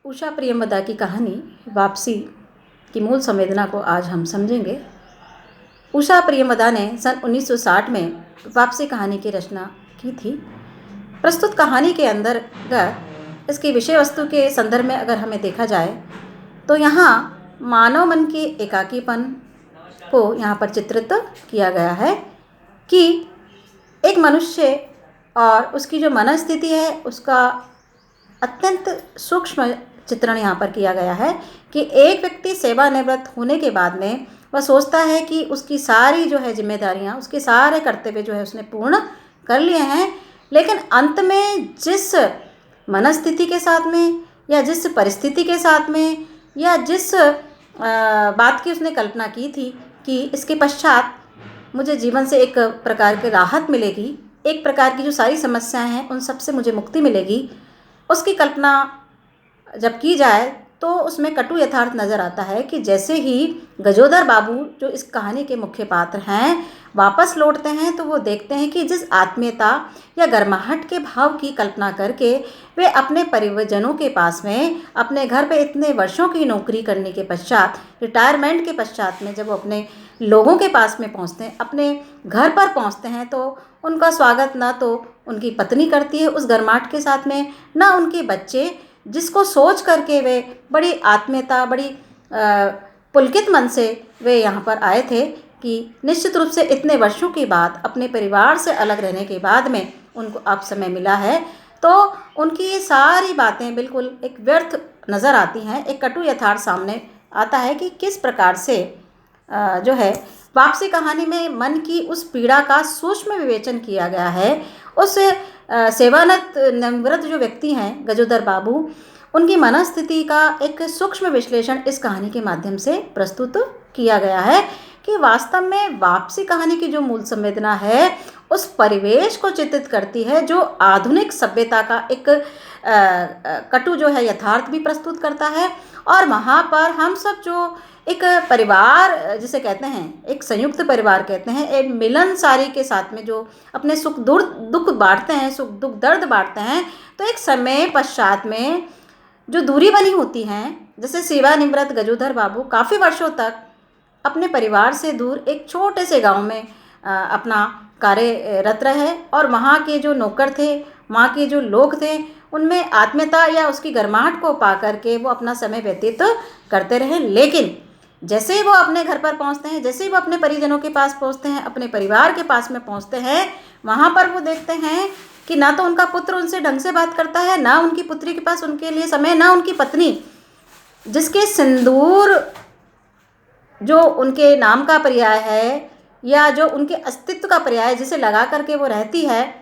उषा प्रियमदा की कहानी वापसी की मूल संवेदना को आज हम समझेंगे। उषा प्रियमदा ने सन 1960 में वापसी कहानी की रचना की थी। प्रस्तुत कहानी के अंतर्गत इसकी विषय वस्तु के संदर्भ में अगर हमें देखा जाए तो यहाँ मानव मन के एकाकीपन को यहाँ पर चित्रित किया गया है कि एक मनुष्य और उसकी जो मनस्थिति है उसका अत्यंत सूक्ष्म चित्रण यहाँ पर किया गया है कि एक व्यक्ति सेवानिवृत्त होने के बाद में वह सोचता है कि उसकी सारी जो है जिम्मेदारियाँ, उसके सारे कर्तव्य जो है उसने पूर्ण कर लिए हैं, लेकिन अंत में जिस मनस्थिति के साथ में या जिस परिस्थिति के साथ में या जिस बात की उसने कल्पना की थी कि इसके पश्चात मुझे जीवन से एक प्रकार की राहत मिलेगी, एक प्रकार की जो सारी समस्याएं हैं उन सब से मुझे मुक्ति मिलेगी, उसकी कल्पना जब की जाए तो उसमें कटु यथार्थ नज़र आता है कि जैसे ही गजोदर बाबू जो इस कहानी के मुख्य पात्र हैं वापस लौटते हैं तो वो देखते हैं कि जिस आत्मीयता या गर्माहट के भाव की कल्पना करके वे अपने परिवारजनों के पास में अपने घर पे इतने वर्षों की नौकरी करने के पश्चात, रिटायरमेंट के पश्चात में जब वो अपने लोगों के पास में पहुंचते हैं, अपने घर पर पहुंचते हैं, तो उनका स्वागत ना तो उनकी पत्नी करती है उस गर्माहट के साथ में, ना उनके बच्चे, जिसको सोच करके वे बड़ी आत्मीयता, बड़ी पुलकित मन से वे यहाँ पर आए थे कि निश्चित रूप से इतने वर्षों के बाद अपने परिवार से अलग रहने के बाद में उनको अब समय मिला है, तो उनकी ये सारी बातें बिल्कुल एक व्यर्थ नज़र आती हैं। एक कटु यथार्थ सामने आता है कि किस प्रकार से जो है वापसी कहानी में मन की उस पीड़ा का सूक्ष्म विवेचन किया गया है। उस सेवानिवृत्त जो व्यक्ति हैं गजोदर बाबू, उनकी मनस्थिति का एक सूक्ष्म विश्लेषण इस कहानी के माध्यम से प्रस्तुत किया गया है कि वास्तव में वापसी कहानी की जो मूल संवेदना है उस परिवेश को चित्रित करती है जो आधुनिक सभ्यता का एक कटु जो है यथार्थ भी प्रस्तुत करता है। और वहाँ पर हम सब जो एक परिवार जिसे कहते हैं, एक संयुक्त परिवार कहते हैं, एक मिलनसारी के साथ में जो अपने सुख दुख बांटते हैं, सुख दुख दर्द बांटते हैं, तो एक समय पश्चात में जो दूरी बनी होती है, जैसे सेवानिवृत्त गजोदर बाबू काफ़ी वर्षों तक अपने परिवार से दूर एक छोटे से गांव में अपना कार्यरत रहे और वहाँ के जो नौकर थे, वहाँ के जो लोग थे, उनमें आत्मीयता या उसकी गर्माहट को पा करके वो अपना समय व्यतीत करते रहे। लेकिन जैसे ही वो अपने घर पर पहुंचते हैं, जैसे ही वो अपने परिजनों के पास पहुंचते हैं, अपने परिवार के पास में पहुंचते हैं, वहाँ पर वो देखते हैं कि ना तो उनका पुत्र उनसे ढंग से बात करता है, ना उनकी पुत्री के पास उनके लिए समय, ना उनकी पत्नी जिसके सिंदूर जो उनके नाम का पर्याय है या जो उनके अस्तित्व का पर्याय जिसे लगा करके वो रहती है,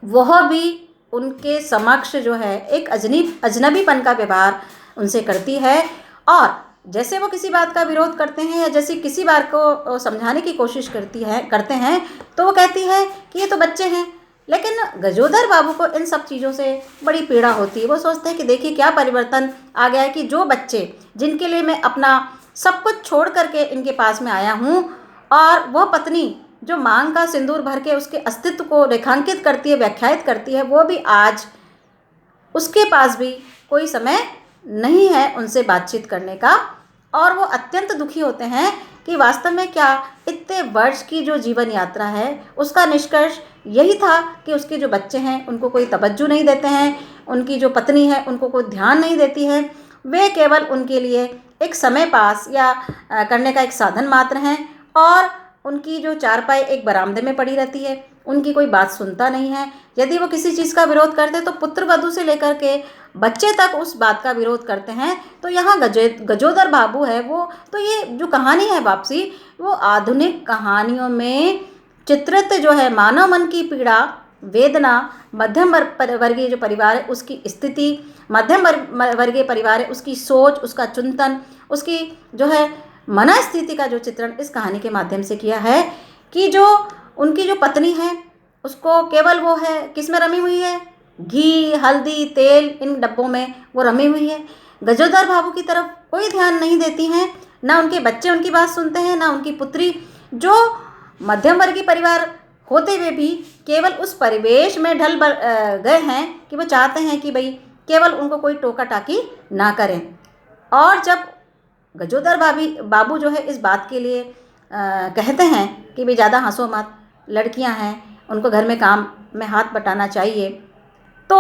वह भी उनके समक्ष जो है एक अजनबीपन का व्यवहार उनसे करती है। और जैसे वो किसी बात का विरोध करते हैं या जैसे किसी बात को समझाने की कोशिश करते हैं तो वो कहती है कि ये तो बच्चे हैं। लेकिन गजोदर बाबू को इन सब चीज़ों से बड़ी पीड़ा होती है। वो सोचते हैं कि देखिए क्या परिवर्तन आ गया है कि जो बच्चे जिनके लिए मैं अपना सब कुछ छोड़ करके इनके पास में आया हूँ, और वह पत्नी जो मांग का सिंदूर भर के उसके अस्तित्व को रेखांकित करती है, व्याख्यायित करती है, वो भी आज उसके पास भी कोई समय नहीं है उनसे बातचीत करने का। और वो अत्यंत दुखी होते हैं कि वास्तव में क्या इतने वर्ष की जो जीवन यात्रा है उसका निष्कर्ष यही था कि उसके जो बच्चे हैं उनको कोई तवज्जो नहीं देते हैं, उनकी जो पत्नी है उनको कोई ध्यान नहीं देती है, वे केवल उनके लिए एक समय पास या करने का एक साधन मात्र हैं, और उनकी जो चारपाई एक बरामदे में पड़ी रहती है, उनकी कोई बात सुनता नहीं है। यदि वो किसी चीज़ का विरोध करते तो पुत्र वधू से लेकर के बच्चे तक उस बात का विरोध करते हैं। तो यहाँ गजोदर बाबू है वो, तो ये जो कहानी है वापसी, वो आधुनिक कहानियों में चित्रित जो है मानव मन की पीड़ा, वेदना, मध्यम वर्गीय जो परिवार है उसकी स्थिति, मध्यम वर्गीय परिवार है उसकी सोच, उसका चिंतन, उसकी जो है मनस्थिति का जो चित्रण इस कहानी के माध्यम से किया है कि जो उनकी जो पत्नी है उसको केवल वो है किस में रमी हुई है, घी, हल्दी, तेल, इन डब्बों में वो रमी हुई है। गजोदर बाबू की तरफ कोई ध्यान नहीं देती हैं, ना उनके बच्चे उनकी बात सुनते हैं, ना उनकी पुत्री, जो मध्यम वर्गीय परिवार होते हुए भी केवल उस परिवेश में ढल गए हैं कि वो चाहते हैं कि भाई केवल उनको कोई टोका टाकी ना करें। और जब गजोदर बाबू जो है इस बात के लिए कहते हैं कि भाई ज़्यादा हंसो मत, लड़कियां हैं, उनको घर में काम में हाथ बटाना चाहिए, तो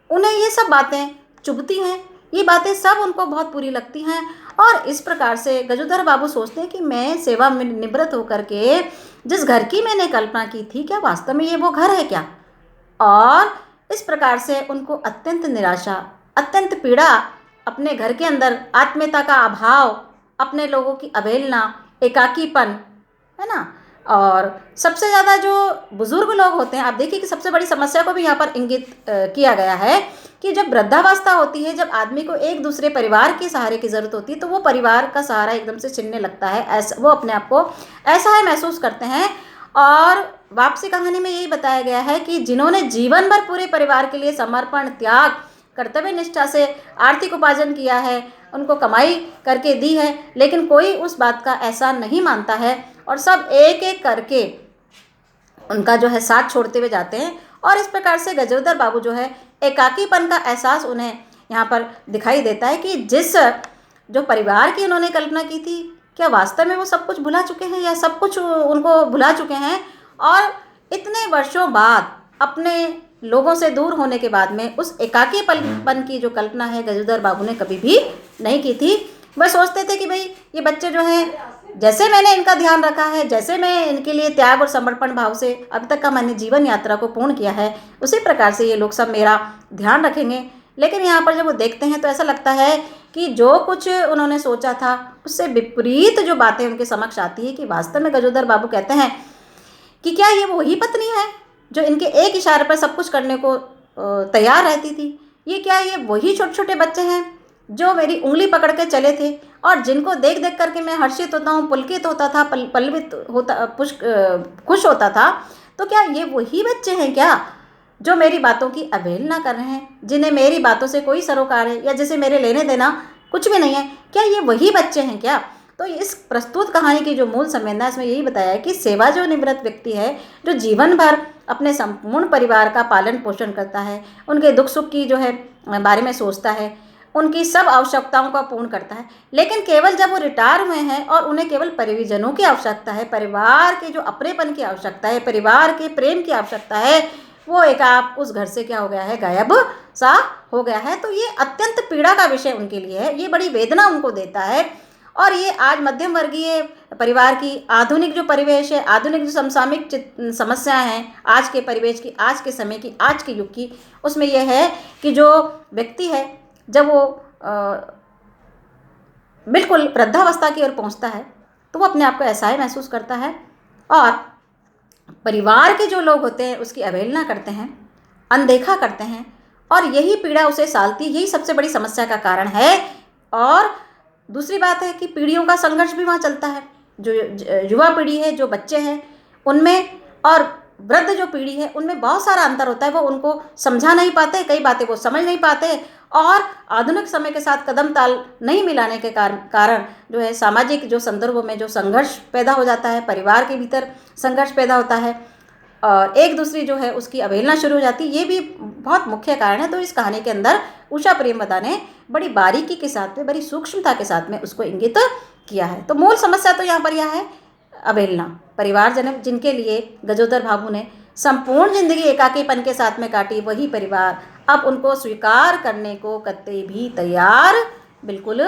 उन्हें ये सब बातें चुभती हैं, ये बातें सब उनको बहुत बुरी लगती हैं। और इस प्रकार से गजोदर बाबू सोचते हैं कि मैं सेवा में निवृत्त होकर के जिस घर की मैंने कल्पना की थी, क्या वास्तव में ये वो घर है क्या? और इस प्रकार से उनको अत्यंत निराशा, अत्यंत पीड़ा, अपने घर के अंदर आत्मीयता का अभाव, अपने लोगों की अवहेलना, एकाकीपन, है ना। और सबसे ज़्यादा जो बुज़ुर्ग लोग होते हैं, आप देखिए कि सबसे बड़ी समस्या को भी यहाँ पर इंगित किया गया है कि जब वृद्धावस्था होती है, जब आदमी को एक दूसरे परिवार के सहारे की ज़रूरत होती है, तो वो परिवार का सहारा एकदम से छिनने लगता है, ऐसा वो अपने आप को ऐसा है महसूस करते हैं। और वापसी कहानी में यही बताया गया है कि जिन्होंने जीवन भर पूरे परिवार के लिए समर्पण, त्याग, कर्तव्य निष्ठा से आर्थिक उपार्जन किया है, उनको कमाई करके दी है, लेकिन कोई उस बात का एहसान नहीं मानता है और सब एक एक करके उनका जो है साथ छोड़ते हुए जाते हैं। और इस प्रकार से गजोदर बाबू जो है एकाकीपन का एहसास उन्हें यहाँ पर दिखाई देता है कि जिस जो परिवार की उन्होंने कल्पना की थी, क्या वास्तव में वो सब कुछ भुला चुके हैं या सब कुछ उनको भुला चुके हैं। और इतने वर्षों बाद अपने लोगों से दूर होने के बाद में उस एकाकीपन की जो कल्पना है गजोदर बाबू ने कभी भी नहीं की थी। वह सोचते थे कि भाई ये बच्चे जो हैं, जैसे मैंने इनका ध्यान रखा है, जैसे मैं इनके लिए त्याग और समर्पण भाव से अब तक का मैंने जीवन यात्रा को पूर्ण किया है, उसी प्रकार से ये लोग सब मेरा ध्यान रखेंगे। लेकिन यहाँ पर जब वो देखते हैं तो ऐसा लगता है कि जो कुछ उन्होंने सोचा था उससे विपरीत जो बातें उनके समक्ष आती है कि वास्तव में गजोदर बाबू कहते हैं कि क्या ये वही पत्नी है जो इनके एक इशारे पर सब कुछ करने को तैयार रहती थी? ये क्या ये वही छोटे छोटे बच्चे हैं जो मेरी उंगली पकड़ के चले थे और जिनको देख देख करके मैं हर्षित होता हूँ, पुलकित होता था, पल्लवित होता, खुश होता था? तो क्या ये वही बच्चे हैं क्या जो मेरी बातों की अवहेलना कर रहे हैं, जिन्हें मेरी बातों से कोई सरोकार है या जिसे मेरे लेने देना कुछ भी नहीं है? क्या ये वही बच्चे हैं क्या? तो इस प्रस्तुत कहानी की जो मूल संवेदना है इसमें यही बताया है कि सेवा जो निवृत्त व्यक्ति है, जो जीवन भर अपने संपूर्ण परिवार का पालन पोषण करता है, उनके दुख सुख की जो है बारे में सोचता है, उनकी सब आवश्यकताओं का पूर्ण करता है, लेकिन केवल जब वो रिटायर हुए हैं और उन्हें केवल परिजनों की आवश्यकता है, परिवार के जो अपनेपन की आवश्यकता है, परिवार के प्रेम की आवश्यकता है, वो एक आप उस घर से क्या हो गया है, गायब सा हो गया है। तो ये अत्यंत पीड़ा का विषय उनके लिए है, ये बड़ी वेदना उनको देता है। और ये आज मध्यम वर्गीय परिवार की आधुनिक जो परिवेश है, आधुनिक जो समसामयिक समस्याएं हैं आज के परिवेश की, आज के समय की, आज के युग की, उसमें यह है कि जो व्यक्ति है जब वो बिल्कुल वृद्धावस्था की ओर पहुंचता है तो वो अपने आप को असहाय महसूस करता है और परिवार के जो लोग होते हैं उसकी अवहेलना करते हैं, अनदेखा करते हैं, और यही पीड़ा उसे सालती, यही सबसे बड़ी समस्या का कारण है। और दूसरी बात है कि पीढ़ियों का संघर्ष भी वहाँ चलता है। जो युवा पीढ़ी है, जो बच्चे हैं, उनमें और वृद्ध जो पीढ़ी है उनमें बहुत सारा अंतर होता है। वो उनको समझा नहीं पाते, कई बातें वो समझ नहीं पाते, और आधुनिक समय के साथ कदम ताल नहीं मिलाने के कारण जो है सामाजिक जो संदर्भों में जो संघर्ष पैदा हो जाता है, परिवार के भीतर संघर्ष पैदा होता है और एक दूसरी जो है उसकी अवहेलना शुरू हो जाती है। ये भी बहुत मुख्य कारण है। तो इस कहानी के अंदर उषा प्रेमवदा ने बड़ी बारीकी के साथ में, बड़ी सूक्ष्मता के साथ में उसको इंगित किया है। तो मूल समस्या तो यहाँ पर यह है अवहेलना। परिवारजन जिनके लिए गजोदर बाबू ने संपूर्ण जिंदगी एकाकीपन के साथ में काटी, वही परिवार अब उनको स्वीकार करने को कतई भी तैयार बिल्कुल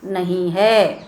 नहीं है।